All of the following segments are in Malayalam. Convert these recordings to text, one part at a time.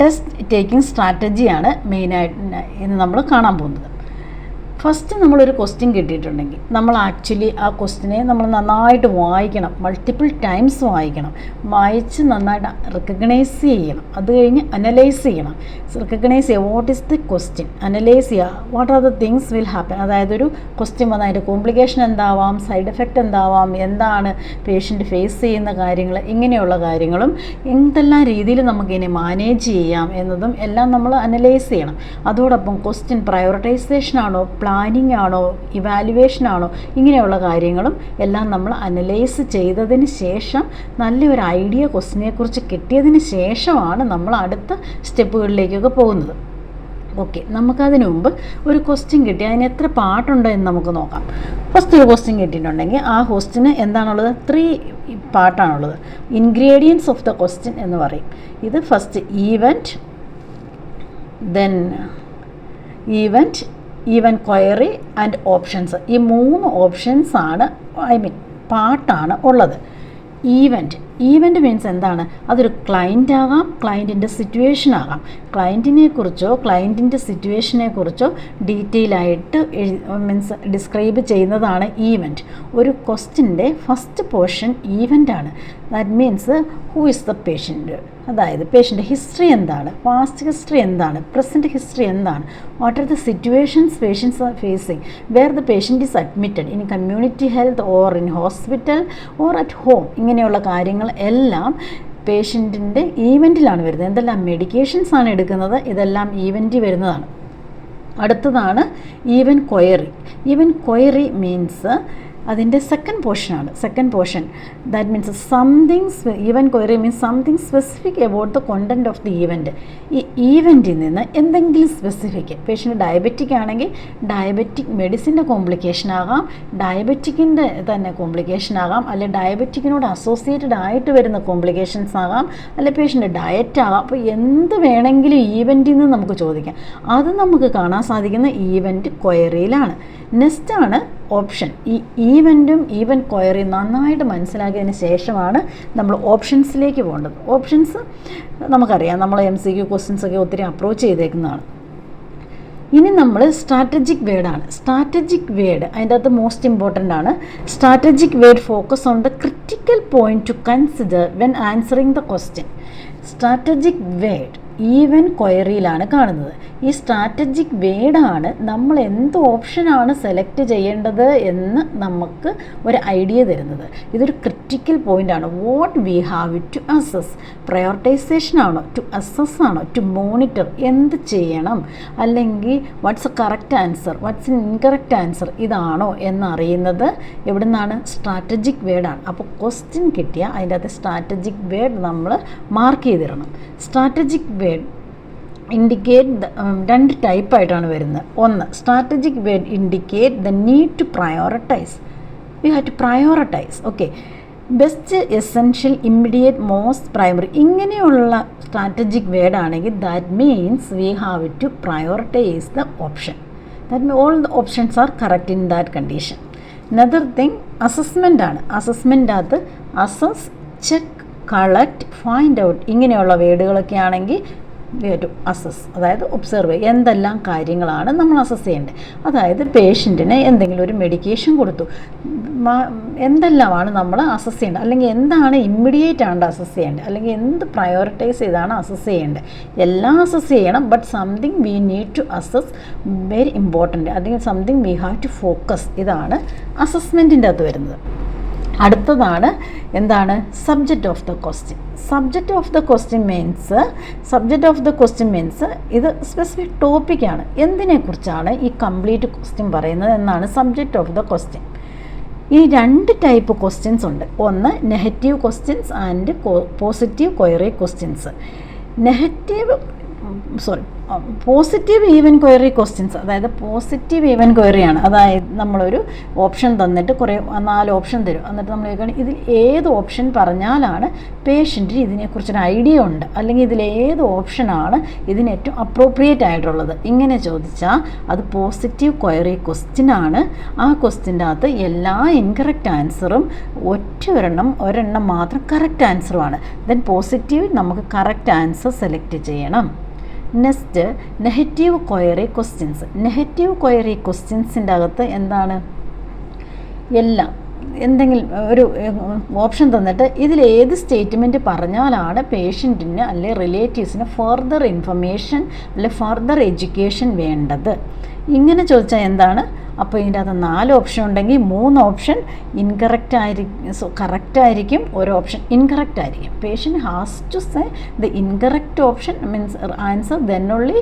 ടെസ്റ്റ് ടേക്കിംഗ് സ്ട്രാറ്റജിയാണ് മെയിനായിട്ട് ഇന്ന് നമ്മൾ കാണാൻ പോകുന്നത്. ഫസ്റ്റ് നമ്മളൊരു ക്വസ്റ്റ്യൻ കിട്ടിയിട്ടുണ്ടെങ്കിൽ നമ്മൾ ആക്ച്വലി ആ ക്വസ്റ്റ്യനെ നമ്മൾ നന്നായിട്ട് വായിക്കണം, മൾട്ടിപ്പിൾ ടൈംസ് വായിക്കണം, വായിച്ച് നന്നായിട്ട് റെക്കഗ്നൈസ് ചെയ്യണം, അത് കഴിഞ്ഞ് അനലൈസ് ചെയ്യണം. റെക്കഗ്നൈസ് ചെയ്യുക, what is the question, analyse ചെയ്യുക, what are the things will happen. അതായത് ഒരു ക്വസ്റ്റ്യൻ വന്നാൽ അതിൻ്റെ കോംപ്ലിക്കേഷൻ എന്താവാം, സൈഡ് എഫക്റ്റ് എന്താവാം, എന്താണ് പേഷ്യൻ്റ് ഫേസ് ചെയ്യുന്ന കാര്യങ്ങൾ, ഇങ്ങനെയുള്ള കാര്യങ്ങളും എന്തെല്ലാം രീതിയിൽ നമുക്കിതിനെ മാനേജ് ചെയ്യാം എന്നതും എല്ലാം നമ്മൾ അനലൈസ് ചെയ്യണം. അതോടൊപ്പം ക്വസ്റ്റ്യൻ പ്രയോറിറ്റൈസേഷൻ ആണോ, പ്ലാനിങ് ആണോ, ഇവാലുവേഷൻ ആണോ, ഇങ്ങനെയുള്ള കാര്യങ്ങളും എല്ലാം നമ്മൾ അനലൈസ് ചെയ്തതിന് ശേഷം നല്ലൊരു ഐഡിയ ക്വസ്റ്റിനെക്കുറിച്ച് കിട്ടിയതിന് ശേഷമാണ് നമ്മൾ അടുത്ത സ്റ്റെപ്പുകളിലേക്കൊക്കെ പോകുന്നത്. ഓക്കെ, നമുക്കതിന് മുമ്പ് ഒരു ക്വസ്റ്റ്യൻ കിട്ടി, അതിന് എത്ര പാർട്ടുണ്ട് എന്ന് നമുക്ക് നോക്കാം. ഫസ്റ്റ് ഒരു ക്വസ്റ്റ്യൻ കിട്ടിയിട്ടുണ്ടെങ്കിൽ ആ ക്വസ്റ്റ്യന് എന്താണുള്ളത്, 3 പാർട്ടാണുള്ളത്. ഇൻഗ്രീഡിയൻസ് ഓഫ് ദ ക്വസ്റ്റ്യൻ എന്ന് പറയും. ഇത് first event, then even query and options. ഈ 3 ഓപ്ഷൻസാണ്, പാർട്ടാണ് ഉള്ളത്. ഈവൻറ്റ് മീൻസ് എന്താണ്, അതൊരു ക്ലയൻ്റ് ആകാം, ക്ലയൻറ്റിൻ്റെ സിറ്റുവേഷൻ ആകാം. ക്ലയൻറ്റിനെ കുറിച്ചോ ക്ലയൻറ്റിൻ്റെ സിറ്റുവേഷനെ കുറിച്ചോ ഡീറ്റെയിൽ ആയിട്ട് മീൻസ് ഡിസ്ക്രൈബ് ചെയ്യുന്നതാണ് ഈവൻറ്റ്. ഒരു ക്വസ്റ്റ്യൻ്റെ ഫസ്റ്റ് പോർഷൻ ഈവൻ്റാണ്. That means who is the patient, അതായത് പേഷ്യൻ്റെ ഹിസ്റ്ററി എന്താണ്, പാസ്റ്റ് ഹിസ്റ്ററി എന്താണ്, പ്രസൻറ്റ് ഹിസ്റ്ററി എന്താണ്, what are the situations patients are facing, where the patient is admitted in community health or in hospital or at home. ഇങ്ങനെയുള്ള കാര്യങ്ങൾ എല്ലാം പേഷ്യൻറ്റിൻ്റെ ഈവൻറ്റിലാണ് വരുന്നത്. എന്തെല്ലാം മെഡിക്കേഷൻസ് ആണ് എടുക്കുന്നത്, ഇതെല്ലാം ഈവൻറ്റിൽ വരുന്നതാണ്. അടുത്തതാണ് ഈവൻ ക്വയറി മീൻസ് അതിൻ്റെ second portion. That means even query means something specific about the content of the event. ഈ ഈവൻറ്റിൽ നിന്ന് എന്തെങ്കിലും സ്പെസിഫിക്, പേഷ്യൻ്റ് ഡയബറ്റിക് ആണെങ്കിൽ ഡയബറ്റിക് മെഡിസിൻ്റെ കോംപ്ലിക്കേഷൻ ആകാം, ഡയബറ്റിക്കിൻ്റെ തന്നെ കോംപ്ലിക്കേഷൻ ആകാം, അല്ലെ ഡയബറ്റിക്കിനോട് അസോസിയേറ്റഡ് ആയിട്ട് വരുന്ന കോംപ്ലിക്കേഷൻസ് ആകാം, അല്ലെ പേഷ്യൻ്റ് ഡയറ്റ് ആകാം. അപ്പോൾ എന്ത് വേണമെങ്കിലും ഈവൻറ്റിൽ നിന്ന് നമുക്ക് ചോദിക്കാം. അത് നമുക്ക് കാണാൻ സാധിക്കുന്ന ഈവൻറ്റ് ക്വയറിയിലാണ്. നെക്സ്റ്റ് ആണ് ഓപ്ഷൻ. ഈ ഈവൻറ്റും ഈവൻ ക്വയറിയും നന്നായിട്ട് മനസ്സിലാക്കിയതിന് ശേഷമാണ് നമ്മൾ ഓപ്ഷൻസിലേക്ക് പോകേണ്ടത്. ഓപ്ഷൻസ് നമുക്കറിയാം, നമ്മൾ MCQ ക്വസ്റ്റ്യൻസൊക്കെ ഒത്തിരി അപ്രോച്ച് ചെയ്തേക്കുന്നതാണ്. ഇനി നമ്മൾ സ്ട്രാറ്റജിക് വേർഡാണ്. സ്ട്രാറ്റജിക് വേർഡ് അതിൻ്റെ അകത്ത് മോസ്റ്റ് ഇമ്പോർട്ടൻ്റ് ആണ്. Strategic word focus on the critical point to consider when answering the question. Strategic word event ക്വയറിയിലാണ് കാണുന്നത്. ഈ സ്ട്രാറ്റജിക് വേർഡാണ് നമ്മൾ എന്ത് ഓപ്ഷനാണ് സെലക്ട് ചെയ്യേണ്ടത് എന്ന് നമുക്ക് ഒരു ഐഡിയ തരുന്നത്. ഇതൊരു ക്രിട്ടിക്കൽ പോയിൻ്റാണ്. What we have to assess, prioritisation ആണോ, ടു അസസ് ആണോ, ടു മോണിറ്റർ, എന്ത് ചെയ്യണം, അല്ലെങ്കിൽ what's a correct answer, what's an incorrect answer, ഇതാണോ എന്നറിയുന്നത് എവിടെ നിന്നാണ്, സ്ട്രാറ്റജിക് വേർഡാണ്. അപ്പോൾ ക്വസ്റ്റ്യൻ കിട്ടിയാൽ അതിൻ്റെ അകത്ത് സ്ട്രാറ്റജിക് വേർഡ് നമ്മൾ മാർക്ക് ചെയ്തിടണം. സ്ട്രാറ്റജിക് വേർഡ് ഇൻഡിക്കേറ്റ് 2 ടൈപ്പായിട്ടാണ് വരുന്നത്. ഒന്ന്, strategic word indicate the need to prioritise. We have to prioritise. Okay, best, essential, immediate, most, primary, ഇങ്ങനെയുള്ള സ്ട്രാറ്റജിക് വേർഡ് ആണെങ്കിൽ that means we have to prioritise the option. That means all the options are correct in that condition. Another thing assessment ആണ്. അസസ്മെൻ്റ് അകത്ത് assess, check, collect, find out ഇങ്ങനെയുള്ള വേർഡുകളൊക്കെ ആണെങ്കിൽ ടു അസസ്, അതായത് ഒബ്സർവ് ചെയ്യുക, എന്തെല്ലാം കാര്യങ്ങളാണ് നമ്മൾ അസസ് ചെയ്യേണ്ടത്. അതായത് പേഷ്യൻറ്റിന് എന്തെങ്കിലും ഒരു മെഡിക്കേഷൻ കൊടുത്തു, എന്തെല്ലാമാണ് നമ്മൾ അസസ് ചെയ്യേണ്ടത്, അല്ലെങ്കിൽ എന്താണ് ഇമ്മീഡിയറ്റ് ആണ് അസസ് ചെയ്യേണ്ടത്, അല്ലെങ്കിൽ എന്ത് പ്രയോറിറ്റൈസ് ചെയ്താണ് അസസ് ചെയ്യേണ്ടത്, എല്ലാം അസസ് ചെയ്യണം. But something we need to assess very important, അല്ലെങ്കിൽ something we have to focus. ഇതാണ് അസസ്മെൻറ്റിൻ്റെ അകത്ത് വരുന്നത്. അടുത്തതാണ് എന്താണ്, subject of the question. Subject of the question means ഇത് സ്പെസിഫിക് ടോപ്പിക്കാണ്, എന്തിനെക്കുറിച്ചാണ് ഈ കംപ്ലീറ്റ് ക്വസ്റ്റ്യൻ പറയുന്നത് എന്നാണ് സബ്ജക്റ്റ് ഓഫ് ദ ക്വസ്റ്റ്യൻ. ഈ 2 ടൈപ്പ് ക്വസ്റ്റ്യൻസ് ഉണ്ട്. ഒന്ന് negative questions and positive query questions. Negative positive even query questions, അതായത് പോസിറ്റീവ് ഈവൻ ക്വയറിയാണ്. അതായത് നമ്മളൊരു ഓപ്ഷൻ തന്നിട്ട് 4 ഓപ്ഷൻ തരും, എന്നിട്ട് നമ്മൾ ചോദിക്കുകയാണ് ഇതിൽ ഏത് ഓപ്ഷൻ പറഞ്ഞാലാണ് പേഷ്യൻറ്റിന് ഇതിനെക്കുറിച്ചൊരു ഐഡിയ ഉണ്ട്, അല്ലെങ്കിൽ ഇതിൽ ഏത് ഓപ്ഷനാണ് ഇതിന് ഏറ്റവും അപ്രോപ്രിയേറ്റ് ആയിട്ടുള്ളത്, ഇങ്ങനെ ചോദിച്ചാൽ അത് പോസിറ്റീവ് ക്വയറി ക്വസ്റ്റ്യനാണ്. ആ ക്വസ്റ്റ്യൻ്റെ അകത്ത് എല്ലാ ഇൻകറക്റ്റ് ആൻസറും ഒരെണ്ണം മാത്രം കറക്റ്റ് ആൻസറുമാണ്. ദെൻ പോസിറ്റീവ് നമുക്ക് കറക്റ്റ് ആൻസർ സെലക്ട് ചെയ്യണം. Next negative query questions. Negative query ക്വസ്റ്റ്യൻസിൻ്റെ അകത്ത് എന്താണ്, എന്തെങ്കിലും ഒരു ഓപ്ഷൻ തന്നിട്ട് ഇതിൽ ഏത് സ്റ്റേറ്റ്മെൻറ്റ് പറഞ്ഞാലാണ് പേഷ്യൻറ്റിന് അല്ലെങ്കിൽ റിലേറ്റീവ്സിന് ഫർദർ ഇൻഫർമേഷൻ അല്ലെങ്കിൽ ഫർദർ എഡ്യൂക്കേഷൻ വേണ്ടത്, ഇങ്ങനെ ചോദിച്ചാൽ എന്താണ്. അപ്പോൾ ഇതിൻ്റെ അകത്ത് 4 ഓപ്ഷൻ ഉണ്ടെങ്കിൽ 3 ഓപ്ഷൻ കറക്റ്റ് ആയിരിക്കും, ഒരു ഓപ്ഷൻ ഇൻകറക്റ്റ് ആയിരിക്കും. Patient has to say the incorrect option means answer, then only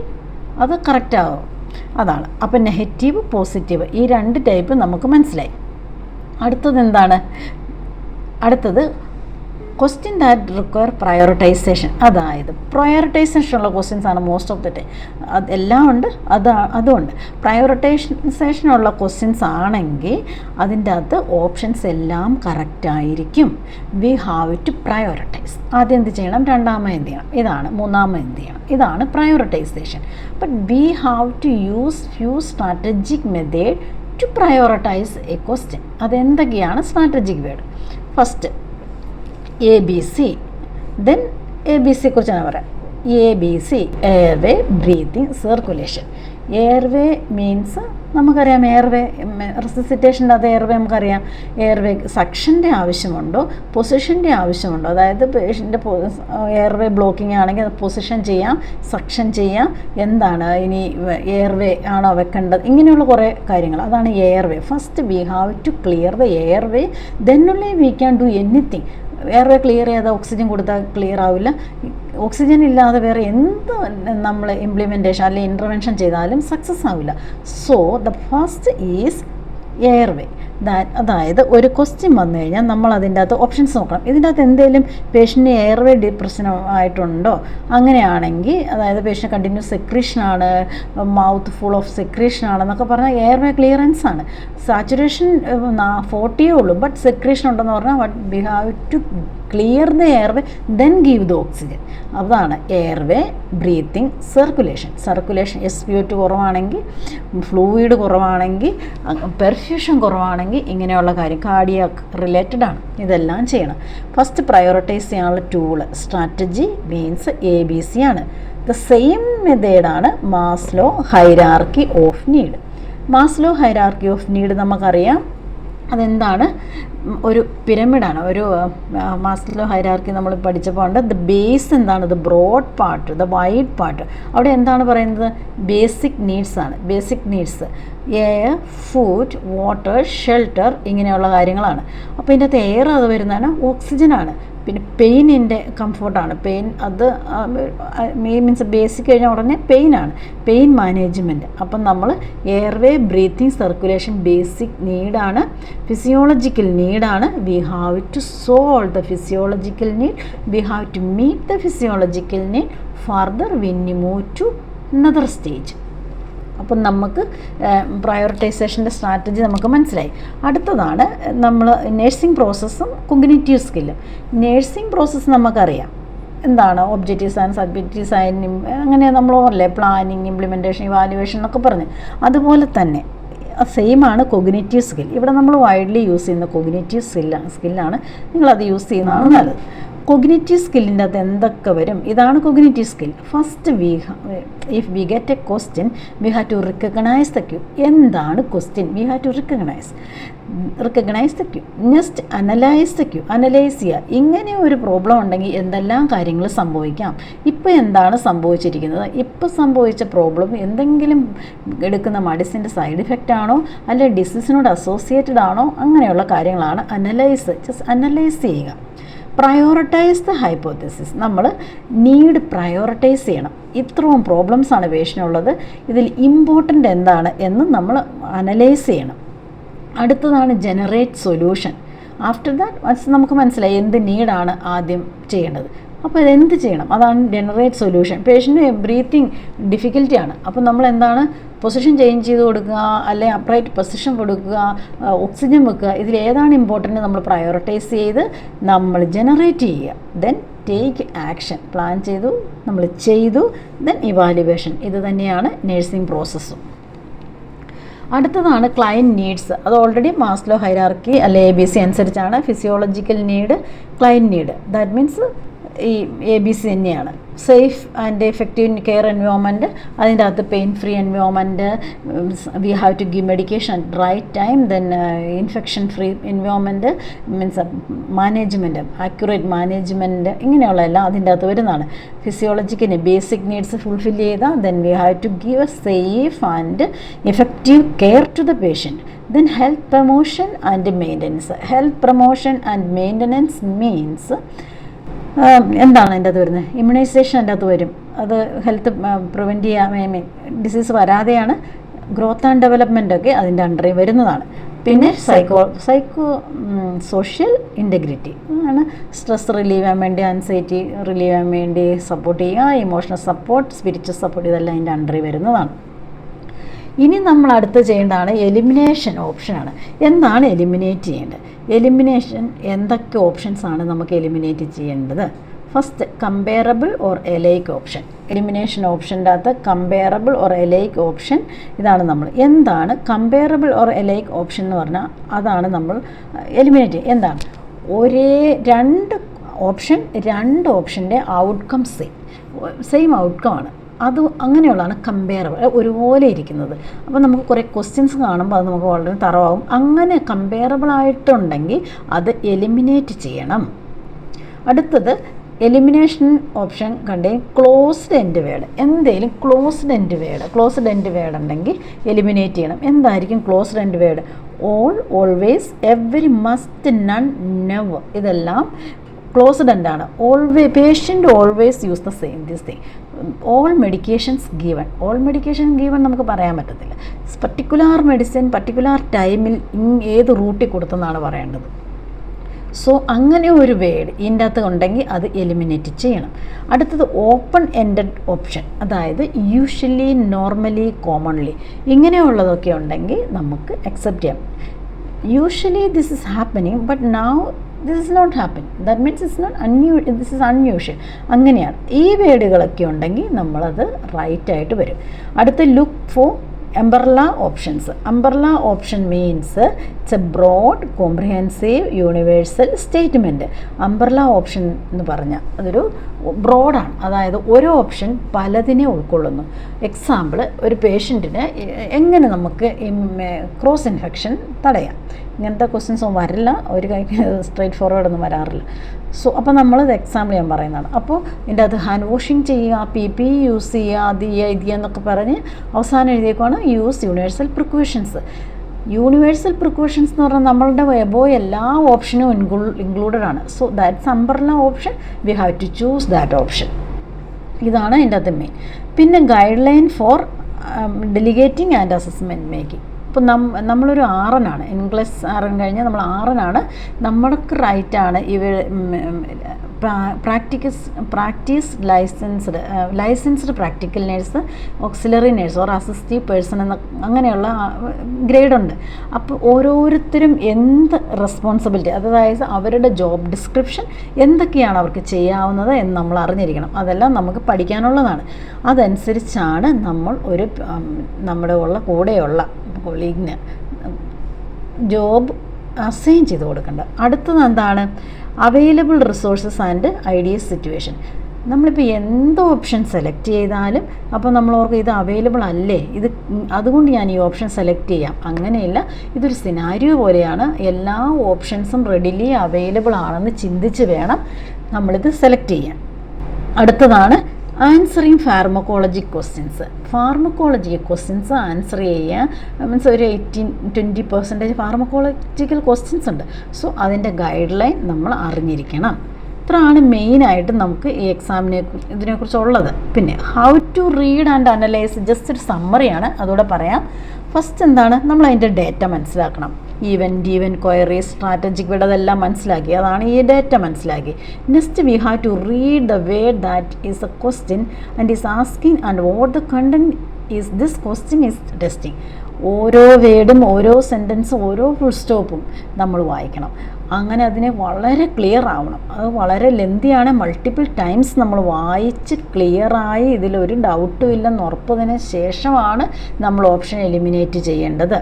അത് കറക്റ്റ് ആവും. അതാണ്. അപ്പോൾ നെഗറ്റീവ് പോസിറ്റീവ് ഈ 2 ടൈപ്പ് നമുക്ക് മനസ്സിലായി. അടുത്തത് ക്വസ്റ്റ്യൻ ദാറ്റ് റിക്വയർ പ്രയോറിറ്റൈസേഷൻ. അതായത് പ്രയോറിറ്റൈസേഷനുള്ള ക്വസ്റ്റ്യൻസ് ആണ് മോസ്റ്റ് ഓഫ് ദി ടൈം. അതെല്ലാം ഉണ്ട്, അതുകൊണ്ട് പ്രയോറിറ്റൈസേഷനുള്ള ക്വസ്റ്റ്യൻസ് ആണെങ്കിൽ അതിൻ്റെ അകത്ത് ഓപ്ഷൻസ് എല്ലാം കറക്റ്റായിരിക്കും. We have to prioritise. ആദ്യം എന്ത് ചെയ്യണം, രണ്ടാമത് എന്ത് ചെയ്യണം, ഇതാണ് മൂന്നാമത് എന്ത് ചെയ്യണം, ഇതാണ് പ്രയോറിറ്റൈസേഷൻ. But we have to use few strategic method to prioritise a question. അതെന്തൊക്കെയാണ് strategic word? First ABC, then ABC കുറിച്ചാണ് പറയാം. ABC airway, breathing, circulation. Airway means നമുക്കറിയാം, എയർവേ റെസിസിറ്റേഷൻ്റെ അത് എയർവേ നമുക്കറിയാം. എയർവേ സക്ഷൻ്റെ ആവശ്യമുണ്ടോ, പൊസിഷൻ്റെ ആവശ്യമുണ്ടോ, അതായത് പേഷ്യൻ്റെ എയർവേ ബ്ലോക്കിംഗ് ആണെങ്കിൽ അത് പൊസിഷൻ ചെയ്യാം, സക്ഷൻ ചെയ്യാം, എന്താണ് ഇനി എയർവേ ആണോ വെക്കേണ്ടത്, ഇങ്ങനെയുള്ള കുറേ കാര്യങ്ങൾ. അതാണ് airway. First we have to clear the airway, then only we can do anything. Airway clear ചെയ്താൽ ഓക്സിജൻ കൊടുത്താൽ ക്ലിയർ ആവില്ല. ഓക്സിജൻ ഇല്ലാതെ വേറെ എന്ത് നമ്മൾ ഇംപ്ലിമെൻറ്റേഷൻ അല്ലെങ്കിൽ ഇൻ്റർവെൻഷൻ ചെയ്താലും സക്സസ് ആവില്ല. So the first is airway. അതായത് ഒരു ക്വസ്റ്റ്യൻ വന്നു കഴിഞ്ഞാൽ നമ്മൾ അതിൻ്റെ അകത്ത് ഓപ്ഷൻസ് നോക്കണം. ഇതിൻ്റെ അകത്ത് എന്തെങ്കിലും പേഷ്യൻറ്റിന് എയർവേ പ്രശ്നമായിട്ടുണ്ടോ, അങ്ങനെയാണെങ്കിൽ അതായത് പേഷ്യൻ്റ് കണ്ടിന്യൂസ് സെക്രീഷനാണ്, മൗത്ത് ഫുൾ ഓഫ് സെക്രീഷനാണെന്നൊക്കെ പറഞ്ഞാൽ എയർവേ ക്ലിയറൻസ് ആണ്. സാച്ചുറേഷൻ 40 ഉള്ളൂ, ബട്ട് സെക്രീഷൻ ഉണ്ടെന്ന് പറഞ്ഞാൽ we have to clear the airway, then give the oxygen. അതാണ് എയർവേ, ബ്രീത്തിങ്, സർക്കുലേഷൻ SpO2 കുറവാണെങ്കിൽ, ഫ്ലൂയിഡ് കുറവാണെങ്കിൽ, പെർഫ്യൂഷൻ കുറവാണെങ്കിൽ, ഇങ്ങനെയുള്ള കാര്യം കാർഡിയാക് റിലേറ്റഡ് ആണ്. ഇതെല്ലാം ചെയ്യണം. ഫസ്റ്റ് പ്രയോറിറ്റൈസ് ചെയ്യാനുള്ള ടൂള് സ്ട്രാറ്റജി മീൻസ് ABC ആണ്. ദ സെയിം മെത്തേഡാണ് Maslow hierarchy of need. Maslow hierarchy of need നമുക്കറിയാം. അതെന്താണ്, ഒരു പിരമിഡാണ്. ഒരു മാസ്ലോ ഹൈറാർക്കി നമ്മൾ പഠിച്ചപ്പോൾ ഉണ്ട്. ദ ബേസ് എന്താണ്, the broad part, the wide part. അവിടെ എന്താണ് പറയുന്നത്, ബേസിക് നീഡ്സ് ആണ്. Basic needs air, food, water, shelter, ഇങ്ങനെയുള്ള കാര്യങ്ങളാണ്. അപ്പോൾ ഇതിൻ്റെ അകത്ത് എയർ അത് വരുന്നതാണ്, ഓക്സിജനാണ്. പിന്നെ പെയിനിൻ്റെ കംഫോർട്ടാണ്. പെയിൻ അത് മീൻസ് ബേസിക് കഴിഞ്ഞാൽ ഉടനെ പെയിനാണ്, പെയിൻ മാനേജ്മെൻറ്റ്. അപ്പം നമ്മൾ എയർവേ, ബ്രീത്തിങ്, സർക്കുലേഷൻ ബേസിക് നീഡാണ്, ഫിസിയോളജിക്കൽ നീഡാണ്. We have to solve the physiological need, we have to meet the physiological need. Further when you move to another stage. അപ്പം നമുക്ക് പ്രയോറിറ്റൈസേഷൻ്റെ സ്ട്രാറ്റജി നമുക്ക് മനസ്സിലായി. അടുത്തതാണ് നമ്മൾ നേഴ്സിംഗ് പ്രോസസ്സും കോഗ്നിറ്റീവ് സ്കില്ലും. നേഴ്സിംഗ് പ്രോസസ്സ് നമുക്കറിയാം എന്താണ്, ഒബ്ജക്റ്റീവ് സയൻസ്, സബ്ജക്റ്റീവ് സയൻസ്, അങ്ങനെ നമ്മൾ പറഞ്ഞില്ലേ, പ്ലാനിങ്, ഇംപ്ലിമെൻറ്റേഷൻ, ഇവാലുവേഷൻ എന്നൊക്കെ പറഞ്ഞ്. അതുപോലെ തന്നെ സെയിമാണ് കോഗ്നിറ്റീവ് സ്കിൽ. ഇവിടെ നമ്മൾ വൈഡ്ലി യൂസ് ചെയ്യുന്ന കോഗ്നിറ്റീവ് സ്കില്ലാണ്. നിങ്ങളത് യൂസ് ചെയ്യുന്നതാണ് നല്ലത്. കോഗ്നിറ്റീവ് സ്കില്ലിൻ്റെ അത് എന്തൊക്കെ വരും, ഇതാണ് cognitive skill. First if we get a question we have to recognise the cue. എന്താണ് question, we have to recognise the cue. Next analyse the cue. Analyse ചെയ്യുക. ഇങ്ങനെ ഒരു പ്രോബ്ലം ഉണ്ടെങ്കിൽ എന്തെല്ലാം കാര്യങ്ങൾ സംഭവിക്കാം, ഇപ്പോൾ എന്താണ് സംഭവിച്ചിരിക്കുന്നത്, ഇപ്പോൾ സംഭവിച്ച പ്രോബ്ലം എന്തെങ്കിലും എടുക്കുന്ന മെഡിസിൻ്റെ സൈഡ് ഇഫക്റ്റ് ആണോ അല്ലെ ഡിസീസിനോട് അസോസിയേറ്റഡ് ആണോ, അങ്ങനെയുള്ള കാര്യങ്ങളാണ് അനലൈസ്. ജസ്റ്റ് അനലൈസ് ചെയ്യുക. Prioritise the hypothesis. നമ്മൾ നീഡ് പ്രയോറിറ്റൈസ് ചെയ്യണം. ഇത്രയും പ്രോബ്ലംസാണ് പേഷ്യനുള്ളത്, ഇതിൽ ഇമ്പോർട്ടൻ്റ് എന്താണ് എന്ന് നമ്മൾ അനലൈസ് ചെയ്യണം. അടുത്തതാണ് ജനറേറ്റ് സൊല്യൂഷൻ. ആഫ്റ്റർ ദാറ്റ് നമുക്ക് മനസ്സിലായി എന്ത് നീഡാണ് ആദ്യം ചെയ്യേണ്ടത്. അപ്പോൾ ഇതെന്ത് ചെയ്യണം? അതാണ് ജനറേറ്റ് സൊല്യൂഷൻ. പേഷ്യൻറ്റ് ബ്രീത്തിങ് ഡിഫിക്കൽറ്റിയാണ്. അപ്പോൾ നമ്മൾ എന്താണ്, പൊസിഷൻ ചേഞ്ച് ചെയ്ത് കൊടുക്കുക, അല്ലെങ്കിൽ അപ്രൈറ്റ് പൊസിഷൻ കൊടുക്കുക, ഓക്സിജൻ വെക്കുക, ഇതിലേതാണ് ഇമ്പോർട്ടൻറ്റ് നമ്മൾ പ്രയോറിറ്റൈസ് ചെയ്ത് നമ്മൾ ജനറേറ്റ് ചെയ്യുക. Then take action. പ്ലാൻ ചെയ്തു, നമ്മൾ ചെയ്തു, ദെൻ ഇവാലുവേഷൻ. ഇത് തന്നെയാണ് നേഴ്സിംഗ് പ്രോസസ്സും. അടുത്തതാണ് ക്ലയൻറ്റ് നീഡ്സ്. അത് ഓൾറെഡി മാസ്ലോ ഹൈറാർക്കി അല്ലെ ABC അനുസരിച്ചാണ്. Physiological need, client need. That means ഈ ABC തന്നെയാണ്. Safe and effective care environment, അതിൻ്റെ അകത്ത് pain free environment, we have to give medication at right time, then infection free environment, means management, accurate management, ഇങ്ങനെയുള്ള എല്ലാം അതിൻ്റെ അകത്ത് വരുന്നതാണ്. ഫിസിയോളജിക്കിന് ബേസിക് നീഡ്സ് ഫുൾഫിൽ ചെയ്താൽ then we have to give a safe and effective care to the patient. Then health promotion and maintenance. Health promotion and maintenance means എന്താണ് അതിൻ്റെ അകത്ത് വരുന്നത്? ഇമ്മ്യൂണൈസേഷൻ അതിൻ്റെ അകത്ത് വരും. അത് ഹെൽത്ത് പ്രിവെൻറ്റ് ചെയ്യാൻ, ഡിസീസ് വരാതെയാണ്. ഗ്രോത്ത് ആൻഡ് ഡെവലപ്മെൻ്റ് ഒക്കെ അതിൻ്റെ അണ്ടറിൽ വരുന്നതാണ്. പിന്നെ സൈക്കോ സോഷ്യൽ ഇൻറ്റഗ്രിറ്റി ആണ്. സ്ട്രെസ് റിലീവ് ചെയ്യാൻ വേണ്ടി, ആൻസൈറ്റി റിലീവ് ചെയ്യാൻ വേണ്ടി സപ്പോർട്ട് ചെയ്യുക, ഇമോഷണൽ സപ്പോർട്ട്, സ്പിരിച്വൽ സപ്പോർട്ട്, ഇതെല്ലാം അതിൻ്റെ അണ്ടറിൽ വരുന്നതാണ്. ഇനി നമ്മൾ അടുത്ത് ചെയ്യേണ്ടതാണ് എലിമിനേഷൻ ഓപ്ഷനാണ്. എന്താണ് എലിമിനേറ്റ് ചെയ്യേണ്ടത്? എലിമിനേഷൻ എന്തൊക്കെ ഓപ്ഷൻസാണ് നമുക്ക് എലിമിനേറ്റ് ചെയ്യേണ്ടത്? First, comparable or alike option. Elimination ഓപ്ഷൻ്റെ അകത്ത് കമ്പയറബിൾ ഓർ എലൈക്ക് ഓപ്ഷൻ, ഇതാണ് നമ്മൾ. എന്താണ് കമ്പയറബിൾ ഓർ എലൈക്ക് ഓപ്ഷൻ എന്ന് പറഞ്ഞാൽ? അതാണ് നമ്മൾ എലിമിനേറ്റ് ചെയ്യുക. എന്താണ്? രണ്ട് ഓപ്ഷൻ്റെ ഔട്ട്കം സെയിം ഔട്ട്കം ആണ്. അത് അങ്ങനെയുള്ളതാണ് കമ്പയറബിൾ, ഒരുപോലെ ഇരിക്കുന്നത്. അപ്പോൾ നമുക്ക് കുറേ ക്വസ്റ്റ്യൻസ് കാണുമ്പോൾ അത് നമുക്ക് വളരെ തറവാകും. അങ്ങനെ കമ്പയറബിൾ ആയിട്ടുണ്ടെങ്കിൽ അത് എലിമിനേറ്റ് ചെയ്യണം. അടുത്തത് എലിമിനേഷൻ ഓപ്ഷൻ കണ്ടേ ക്ലോസ്ഡ് എൻഡ് വേർഡ്. എന്തെങ്കിലും ക്ലോസ്ഡ് എൻഡ് വേർഡ് ഉണ്ടെങ്കിൽ എലിമിനേറ്റ് ചെയ്യണം. എന്തായിരിക്കും closed end word? All, always, every, must, none, never. ഇതെല്ലാം ക്ലോസ്ഡ് എൻഡാണ്. Patient always use the same this thing. All medications given നമുക്ക് പറയാൻ പറ്റത്തില്ല. പർട്ടിക്കുലർ മെഡിസിൻ പർട്ടിക്കുലർ ടൈമിൽ ഏത് റൂട്ടിൽ കൊടുത്തെന്നാണ് പറയേണ്ടത്. സോ അങ്ങനെ ഒരു വേർഡ് ഇതിൻ്റെ അകത്ത് ഉണ്ടെങ്കിൽ അത് എലിമിനേറ്റ് ചെയ്യണം. അടുത്തത് ഓപ്പൺ എൻഡഡ് ഓപ്ഷൻ, അതായത് യൂഷ്വലി, നോർമലി, കോമൺലി, ഇങ്ങനെയുള്ളതൊക്കെ ഉണ്ടെങ്കിൽ നമുക്ക് അക്സെപ്റ്റ് ചെയ്യാം. Usually this is happening but now this is not happen, that means it's not this is unusual. അങ്ങനെയാണ്. ഈ വേർഡുകളൊക്കെ ഉണ്ടെങ്കിൽ നമ്മളത് റൈറ്റ് ആയിട്ട് വരും. അടുത്ത look for umbrella options. Umbrella option means it's a broad, comprehensive, universal statement. Umbrella option എന്ന് പറഞ്ഞാൽ അതൊരു ബ്രോഡാണ്, അതായത് ഒരു ഓപ്ഷൻ പലതിനെ ഉൾക്കൊള്ളുന്നു. എക്സാമ്പിൾ, ഒരു പേഷ്യൻറ്റിന് എങ്ങനെ നമുക്ക് ക്രോസ് ഇൻഫെക്ഷൻ തടയാം? ഇങ്ങനത്തെ ക്വസ്റ്റ്യൻസ് ഒന്നും വരില്ല, ഒരു സ്ട്രൈറ്റ് ഫോർവേഡ് ഒന്നും വരാറില്ല. സോ അപ്പോൾ നമ്മളത് എക്സാമ്പിൾ ഞാൻ പറയുന്നതാണ്. അപ്പോൾ ഇതിൻ്റെ അത് ഹാൻഡ് വാഷിങ് ചെയ്യുക, PPE യൂസ് ചെയ്യുക, അത് ചെയ്യുക എന്നൊക്കെ പറഞ്ഞ് അവസാനം എഴുതിയേക്കുവാണ് use universal precautions. Universal precautions എന്ന് പറഞ്ഞാൽ നമ്മളുടെ എബോ എല്ലാ ഓപ്ഷനും ഇൻക്ലൂഡഡ് ആണ്. So that's umbrella option, we have to choose that option. ഇതാണ് അതിൻ്റെ അകത്ത് മെയിൻ. പിന്നെ guideline for delegating and assessment making. ഇപ്പോൾ നമ്മളൊരു RN ഇംഗ്ലീഷ് RN കഴിഞ്ഞാൽ നമ്മൾ RN, നമ്മൾക്ക് റൈറ്റാണ് ഇവർ practice licensed practical nurse, auxiliary nurse or assistive person എന്ന അങ്ങനെയുള്ള ഗ്രേഡുണ്ട്. അപ്പോൾ ഓരോരുത്തരും എന്ത് റെസ്പോൺസിബിലിറ്റി, അതായത് അവരുടെ ജോബ് ഡിസ്ക്രിപ്ഷൻ എന്തൊക്കെയാണ് അവർക്ക് ചെയ്യാവുന്നത് എന്ന് നമ്മൾ അറിഞ്ഞിരിക്കണം. അതെല്ലാം നമുക്ക് പഠിക്കാനുള്ളതാണ്. അതനുസരിച്ചാണ് നമ്മൾ നമ്മുടെ കൂടെയുള്ള കൊളീഗിന് ജോബ് അസൈൻ ചെയ്ത് കൊടുക്കേണ്ടത്. അടുത്തത് എന്താണ്? Available resources and ideal situation. നമ്മളിപ്പോൾ എന്ത് ഓപ്ഷൻ സെലക്ട് ചെയ്താലും അപ്പോൾ നമ്മൾ ഓർക്ക് ഇത് അവൈലബിൾ അല്ലേ, അതുകൊണ്ട് ഞാൻ ഈ ഓപ്ഷൻ സെലക്ട് ചെയ്യാം, അങ്ങനെയില്ല. ഇതൊരു സിനാരിയോ പോലെയാണ്. എല്ലാ ഓപ്ഷൻസും റെഡിലി അവൈലബിൾ ആണെന്ന് ചിന്തിച്ച് വേണം നമ്മളിത് സെലക്ട് ചെയ്യാൻ. അടുത്തതാണ് answering pharmacology questions. Pharmacology questions answer ചെയ്യുക മീൻസ് ഒരു 18-20% ഫാർമക്കോളജിക്കൽ ക്വസ്റ്റ്യൻസ് ഉണ്ട്. സോ അതിൻ്റെ ഗൈഡ് ലൈൻ നമ്മൾ അറിഞ്ഞിരിക്കണം. ഇത്രയാണ് മെയിനായിട്ട് നമുക്ക് ഈ ഇതിനെക്കുറിച്ചുള്ളത്. പിന്നെ how to read and analyse, just ഒരു സമ്മറിയാണ്, അതുകൂടെ പറയാം. ഫസ്റ്റ് എന്താണ്? നമ്മൾ അതിൻ്റെ ഡേറ്റ മനസ്സിലാക്കണം. ഈവൻ ക്വയറി, സ്ട്രാറ്റജിക് വേർഡ് അതെല്ലാം മനസ്സിലാക്കി. അതാണ് ഈ ഡേറ്റ മനസ്സിലാക്കി. Next we have to read the word that is a question and is asking and what the content is this question is testing. ഓരോ വേർഡും ഓരോ സെൻറ്റൻസും ഓരോ ഫുൾ സ്റ്റോപ്പും നമ്മൾ വായിക്കണം. അങ്ങനെ അതിനെ വളരെ ക്ലിയർ ആവണം. അത് വളരെ ലെന്തിയാണ്. മൾട്ടിപ്പിൾ ടൈംസ് നമ്മൾ വായിച്ച് ക്ലിയറായി ഇതിലൊരു ഡൗട്ടും ഇല്ലെന്ന് ഉറപ്പതിന് ശേഷമാണ് നമ്മൾ ഓപ്ഷൻ എലിമിനേറ്റ് ചെയ്യേണ്ടത്.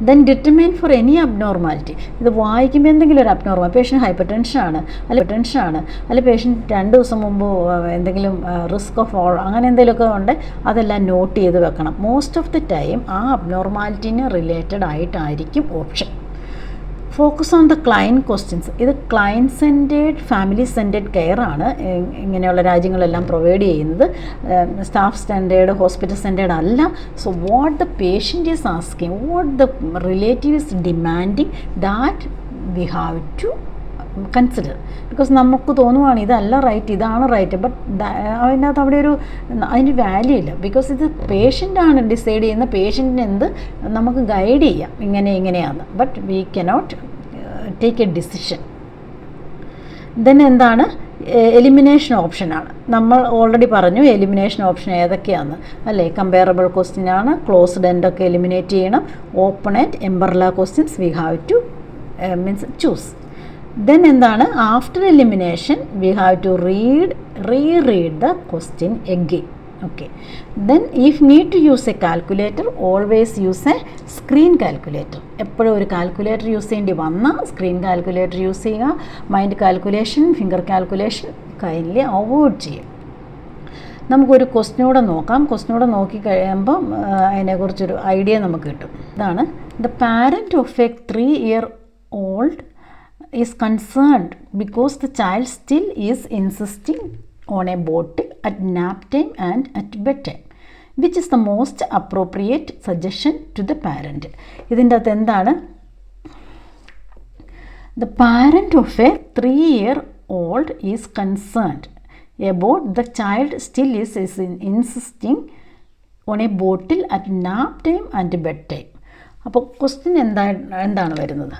Then determine for any abnormality. ഇത് വായിക്കുമ്പോൾ എന്തെങ്കിലും ഒരു അബ്നോർമാൽ, പേഷ്യൻ്റ് ഹൈപ്പർ ടെൻഷനാണ് അല്ലെങ്കിൽ പേഷ്യൻ്റ് 2 ദിവസം മുമ്പ് എന്തെങ്കിലും റിസ്ക് ഓഫ് ഓൾ അങ്ങനെ എന്തെങ്കിലുമൊക്കെ ഉണ്ട്, അതെല്ലാം നോട്ട് ചെയ്ത് വെക്കണം. മോസ്റ്റ് ഓഫ് ദി ടൈം ആ അബ്നോർമാലിറ്റിന് റിലേറ്റഡ് ആയിട്ടായിരിക്കും option. Focus on the client questions. ഇത് client centred, family centred care ആണ് ഇങ്ങനെയുള്ള രാജ്യങ്ങളെല്ലാം പ്രൊവൈഡ് ചെയ്യുന്നത്. സ്റ്റാഫ് സെൻറ്റേഡ്, ഹോസ്പിറ്റൽ സെൻറ്റേഡ് അല്ല. So what the patient is asking, what the relative is demanding, that we have to consider. Because നമുക്ക് തോന്നുവാണ് ഇതല്ല റൈറ്റ്, ഇതാണ് റൈറ്റ്, ബട്ട് അതിനകത്ത് അവിടെ അതിന് വാല്യൂ ഇല്ല. ബിക്കോസ് ഇത് പേഷ്യൻ്റാണ് ഡിസൈഡ് ചെയ്യുന്ന, പേഷ്യൻറ്റിന് എന്ത് നമുക്ക് ഗൈഡ് ചെയ്യാം ഇങ്ങനെയാണ്, but we cannot take a decision. Then എന്താണ് എലിമിനേഷൻ ഓപ്ഷനാണ്. നമ്മൾ ഓൾറെഡി പറഞ്ഞു എലിമിനേഷൻ ഓപ്ഷൻ ഏതൊക്കെയാണ് അല്ലേ. കമ്പയറബിൾ ക്വസ്റ്റ്യൻ ആണ്, ക്ലോസ്ഡ് എൻഡൊക്കെ എലിമിനേറ്റ് ചെയ്യണം. Open end, umbrella questions we have to means choose. Then എന്താണ് after elimination we have to reread the question again. Okay. Then if need to use a calculator, always use a screen calculator. എപ്പോഴും ഒരു കാൽക്കുലേറ്റർ യൂസ് ചെയ്യേണ്ടി വന്നാൽ സ്ക്രീൻ കാൽക്കുലേറ്റർ യൂസ് ചെയ്യുക. Mind calculation, finger calculation kindly avoid ചെയ്യും. നമുക്കൊരു ക്വസ്റ്റ്യനൂടെ നോക്കാം. ക്വസ്റ്റ്യനൂടെ നോക്കിക്കഴിയുമ്പം അതിനെക്കുറിച്ചൊരു ഐഡിയ നമുക്ക് കിട്ടും. ഇതാണ് the parent of A 3-year-old is concerned because the child still is insisting on a bottle at nap time and at bedtime. Which is the most appropriate suggestion to the parent? ഇതിൻ്റെ അകത്ത് എന്താണ്? The parent of a 3-year-old is concerned about the child still is insisting on a bottle at nap time and bedtime. അപ്പോൾ ക്വസ്റ്റ്യൻ എന്താണ് വരുന്നത്?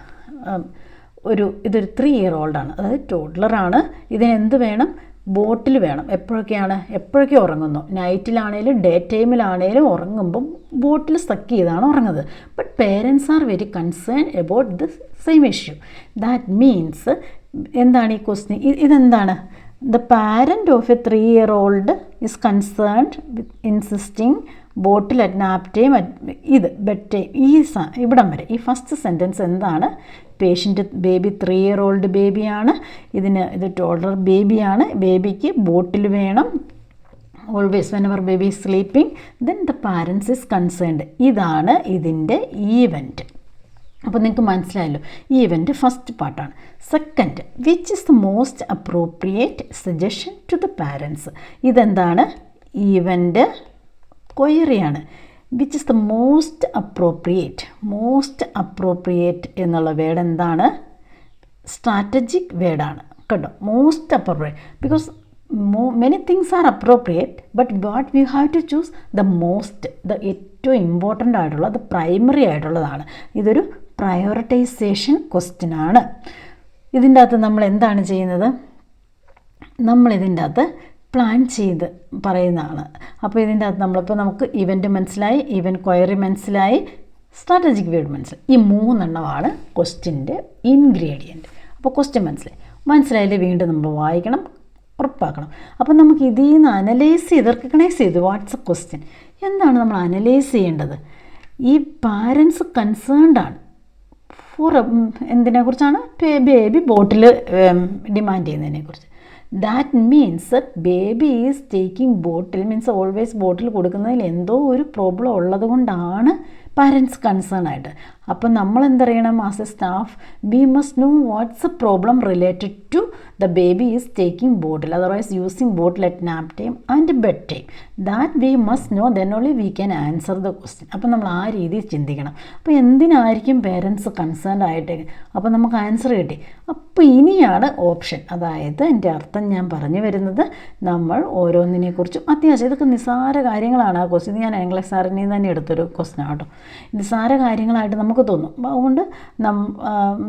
ഇതൊരു 3-year-old ആണ്, അതായത് ടോഡ്ലറാണ്. ഇതിനെന്ത് വേണം? ബോട്ടിൽ വേണം. എപ്പോഴൊക്കെ ഉറങ്ങുന്നു, നൈറ്റിലാണേലും ഡേ ടൈമിലാണേലും ഉറങ്ങുമ്പം ബോട്ടിൽ സക്ക് ചെയ്താണ് ഉറങ്ങുന്നത്. But parents are very concern about the same issue. That means എന്താണ് ഈ ക്വസ്റ്റ്യൻ? ഇതെന്താണ്? The parent of A 3-year-old is concerned with insisting bottle at nap time ഇത് ബെഡ് ടൈം. ഇവിടം വരെ ഈ ഫസ്റ്റ് സെൻറ്റൻസ് എന്താണ്? Patient baby 3-year-old ബേബിയാണ്. ഇത് ടോഡ്ലർ ബേബിയാണ്. ബേബിക്ക് ബോട്ടിൽ വേണം always when ever baby is sleeping. Then the parents is concerned. ഇതാണ് ഇതിൻ്റെ ഈവൻറ്റ്. അപ്പോൾ നിങ്ങൾക്ക് മനസ്സിലായല്ലോ, ഈ ഇവൻ്റ് ഫസ്റ്റ് പാർട്ടാണ്. Second, which is the most appropriate suggestion to the parents. ഇതെന്താണ്? ഈവൻ്റ് ക്വയറിയാണ്. Which is the most appropriate എന്നുള്ള വേർഡ് എന്താണ്? സ്ട്രാറ്റജിക് വേർഡാണ് കേട്ടോ. Most appropriate because many things are appropriate, but what we have to choose the most, the ഏറ്റവും ഇമ്പോർട്ടൻ്റ് ആയിട്ടുള്ള, the primary ആയിട്ടുള്ളതാണ്. ഇതൊരു പ്രയോറിറ്റൈസേഷൻ ക്വസ്റ്റ്യൻ ആണ്. ഇതിൻ്റെ അകത്ത് നമ്മൾ എന്താണ് ചെയ്യുന്നത്? നമ്മളിതിൻ്റെ അകത്ത് പ്ലാൻ ചെയ്ത് പറയുന്നതാണ്. അപ്പോൾ ഇതിൻ്റെ അകത്ത് നമുക്ക് ഇവൻ്റ് മനസ്സിലായി, ഇവൻ്റ് ക്വയറി മനസ്സിലായി, സ്ട്രാറ്റജിക് വേർഡ് മനസ്സിലായി. ഈ 3 എണ്ണമാണ് ക്വസ്റ്റ്യൻ്റെ ഇൻഗ്രീഡിയൻറ്റ്. അപ്പോൾ ക്വസ്റ്റ്യൻ മനസ്സിലായില്ലേ? വീണ്ടും നമ്മൾ വായിക്കണം, ഉറപ്പാക്കണം. അപ്പം നമുക്ക് ഇതിൽ നിന്ന് അനലൈസ് ചെയ്ത് വാട്ട്സ് എ ക്വസ്റ്റ്യൻ, എന്താണ് നമ്മൾ അനലൈസ് ചെയ്യേണ്ടത്? ഈ പാരൻസ് കൺസേൺഡാണ് ഫോർ എന്തിനെക്കുറിച്ചാണ്? ബേബി ബോട്ടിൽ ഡിമാൻഡ് ചെയ്യുന്നതിനെക്കുറിച്ച്. That means baby is taking bottle means always bottle കൊടുക്കുന്നതിൽ എന്തോ ഒരു പ്രോബ്ലം ഉള്ളത് കൊണ്ടാണ് പാരൻസ് കൺസേൺ ആയിട്ട്. അപ്പം നമ്മൾ എന്തറിയണം? As a staff we must know what's a problem related to the baby is taking bottle, otherwise using bottle at nap time and bed time. That we must know, then only we can answer the question. അപ്പം നമ്മൾ ആ രീതിയിൽ ചിന്തിക്കണം. അപ്പോൾ എന്തിനായിരിക്കും പേരൻസ് കൺസേൺഡ് ആയിട്ട്? അപ്പോൾ നമുക്ക് ആൻസർ കിട്ടി. അപ്പോൾ ഇനിയാണ് ഓപ്ഷൻ. അതായത് എൻ്റെ അർത്ഥം ഞാൻ പറഞ്ഞു വരുന്നത്, നമ്മൾ ഓരോന്നിനെക്കുറിച്ചും അത്യാവശ്യം ഇതൊക്കെ നിസ്സാര കാര്യങ്ങളാണ്. ആ ക്വസ്റ്റ്യൻ ഞാൻ ഇംഗ്ലീഷ് സാറിൽ നിന്ന് തന്നെ എടുത്തൊരു ക്വസ്റ്റ്യൻ ആട്ടോ. നിസ്സാര കാര്യങ്ങളായിട്ട് നമുക്ക് തോന്നും. അതുകൊണ്ട്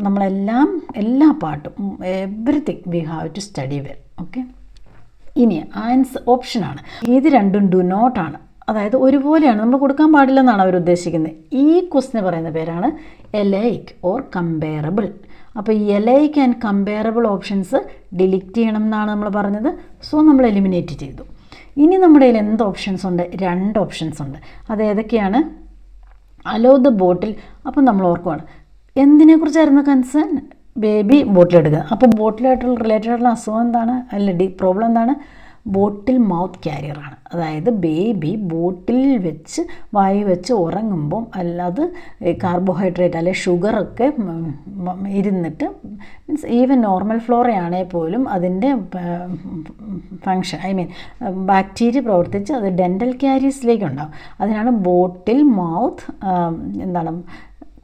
നമ്മളെല്ലാം എല്ലാ പാർട്ടും everything we have to study well. Okay, ഇനി ഓപ്ഷനാണ്. ഇത് രണ്ടും ഡു നോട്ടാണ്, അതായത് ഒരുപോലെയാണ്, നമ്മൾ കൊടുക്കാൻ പാടില്ലെന്നാണ് അവർ ഉദ്ദേശിക്കുന്നത്. ഈ ക്വസ്റ്റിന് പറയുന്ന പേരാണ് എലൈക്ക് ഓർ കമ്പയറബിൾ. അപ്പോൾ ഈ alike and comparable options delete ചെയ്യണം എന്നാണ് നമ്മൾ പറഞ്ഞത്. സോ നമ്മൾ എലിമിനേറ്റ് ചെയ്തു. ഇനി നമ്മുടെ കയ്യിൽ എന്ത് ഓപ്ഷൻസ് ഉണ്ട്? 2 ഓപ്ഷൻസ് ഉണ്ട്. അത് ഏതൊക്കെയാണ്? അലോ ദ ബോട്ടിൽ. അപ്പം നമ്മൾ ഓർക്കുവാണ് എന്തിനെക്കുറിച്ചായിരുന്നു കൺസേൺ? ബേബി ബോട്ടിലെടുക്കുക. അപ്പോൾ ബോട്ടിലായിട്ടുള്ള റിലേറ്റഡ് ആയിട്ടുള്ള അസുഖം എന്താണ്? പ്രോബ്ലം എന്താണ്? ബോട്ടിൽ മൗത്ത് ക്യാരിയറാണ്. അതായത് ബേബി ബോട്ടിൽ വെച്ച് വായി വെച്ച് ഉറങ്ങുമ്പം അല്ലാതെ കാർബോഹൈഡ്രേറ്റ് അല്ലെ ഷുഗറൊക്കെ ഇരുന്നിട്ട്, മീൻസ് ഈവൻ നോർമൽ ഫ്ലോറയാണെങ്കിൽ പോലും അതിൻ്റെ ഫങ്ഷൻ ബാക്ടീരിയ പ്രവർത്തിച്ച് അത് ഡെൻ്റൽ ക്യാരീസിലേക്ക് ഉണ്ടാകും. അതിനാണ് ബോട്ടിൽ മൗത്ത്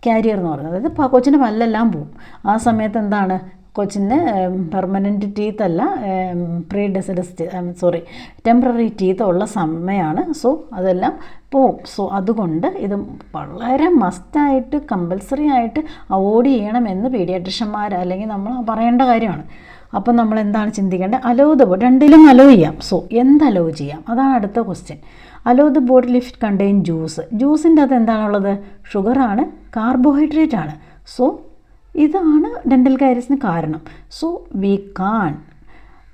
ക്യാരിയർ എന്ന് പറയുന്നത്. അതായത് കൊച്ചിൻ്റെ പല്ലെല്ലാം പോവും. ആ സമയത്ത് എന്താണ്? കൊച്ചിന് പെർമനൻറ്റ് ടീത്ത് അല്ല, ടെമ്പററി ടീത്ത് ഉള്ള സമയമാണ്. സോ അതെല്ലാം പോവും. സോ അതുകൊണ്ട് ഇത് വളരെ മസ്റ്റായിട്ട് കമ്പൽസറി ആയിട്ട് അവോയ്ഡ് ചെയ്യണമെന്ന് പീഡിയാട്രിഷ്യന്മാർ അല്ലെങ്കിൽ നമ്മൾ പറയേണ്ട കാര്യമാണ്. അപ്പം നമ്മൾ എന്താണ് ചിന്തിക്കേണ്ടത്? അലോ ദ ബോട്ടിൽ, രണ്ടിലും അലോ ചെയ്യാം. സോ എന്ത് അലോ ചെയ്യാം? അതാണ് അടുത്ത question. Allow the bottle if it contain juice. ജ്യൂസിൻ്റെ അത് എന്താണുള്ളത്? ഷുഗറാണ്, കാർബോഹൈഡ്രേറ്റ് ആണ്. സോ ഇതാണ് ഡെൻ്റൽ കാരീസിന് കാരണം. So we can.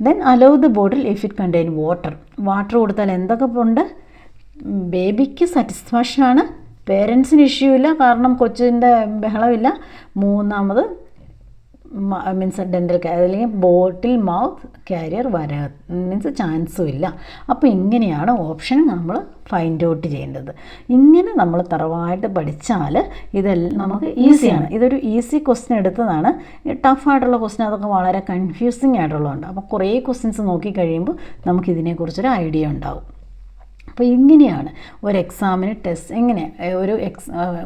Then allow the bottle if it contain water. Water കൊടുത്താൽ എന്തൊക്കെ ഉണ്ട്? ബേബിക്ക് സാറ്റിസ്ഫാക്ഷനാണ്, പേരൻസിന് ഇഷ്യൂ ഇല്ല, കാരണം കൊച്ചിൻ്റെ ബഹളമില്ല. മൂന്നാമത് മീൻസ് ഡെൻ്റൽ അല്ലെങ്കിൽ ബോട്ടിൽ മൗത്ത് ക്യാരിയർ മീൻസ് ചാൻസും ഇല്ല. അപ്പോൾ ഇങ്ങനെയാണ് ഓപ്ഷൻ നമ്മൾ ഫൈൻഡ് ഔട്ട് ചെയ്യേണ്ടത്. ഇങ്ങനെ നമ്മൾ തറവായിട്ട് പഠിച്ചാൽ ഇതെല്ലാം നമുക്ക് ഈസിയാണ്. ഇതൊരു ഈസി ക്വസ്റ്റ്യൻ എടുത്തതാണ്. ടഫായിട്ടുള്ള ക്വസ്റ്റ്യൻ അതൊക്കെ വളരെ കൺഫ്യൂസിങ് ആയിട്ടുള്ളതുണ്ട്. അപ്പോൾ കുറേ ക്വസ്റ്റ്യൻസ് നോക്കിക്കഴിയുമ്പോൾ നമുക്കിതിനെക്കുറിച്ചൊരു ഐഡിയ ഉണ്ടാവും. അപ്പോൾ ഇങ്ങനെയാണ് ഒരു എക്സാമിന് ഒരു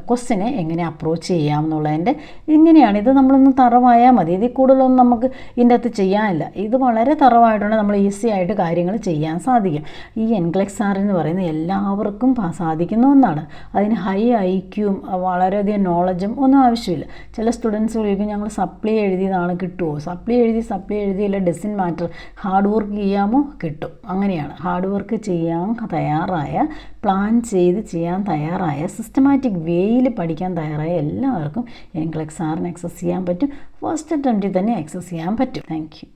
ക്വസ്റ്റിനെ എങ്ങനെ അപ്രോച്ച് ചെയ്യാം എന്നുള്ളതിൻ്റെ ഇങ്ങനെയാണ്. ഇത് നമ്മളൊന്ന് തറവായാൽ മതി. ഇതിൽ കൂടുതലൊന്നും നമുക്ക് ഇതിൻ്റെ അകത്ത് ചെയ്യാനില്ല. ഇത് വളരെ തറവായിട്ടുണ്ടെങ്കിൽ നമ്മൾ ഈസി ആയിട്ട് കാര്യങ്ങൾ ചെയ്യാൻ സാധിക്കും. ഈ NCLEX-R എന്ന് പറയുന്നത് എല്ലാവർക്കും സാധിക്കുന്ന ഒന്നാണ്. അതിന് ഹൈ IQയും വളരെയധികം നോളജും ഒന്നും ആവശ്യമില്ല. ചില സ്റ്റുഡൻസ് ചോദിക്കും ഞങ്ങൾ സപ്ലി എഴുതിയതാണ്, കിട്ടുമോ? സപ്ലി എഴുതിയില്ല, ഡസൻ മാറ്റർ. ഹാർഡ് വർക്ക് ചെയ്യാമോ? കിട്ടും. അങ്ങനെയാണ്. ഹാർഡ് വർക്ക് ചെയ്യാൻ പ്ലാൻ ചെയ്ത് ചെയ്യാൻ തയ്യാറായ, സിസ്റ്റമാറ്റിക് വേയിൽ പഠിക്കാൻ തയ്യാറായ എല്ലാവർക്കും NCLEX-R ആക്സസ് ചെയ്യാൻ പറ്റും. ഫസ്റ്റ് അറ്റംപ്റ്റിൽ തന്നെ ആക്സസ് ചെയ്യാൻ പറ്റും. Thank you.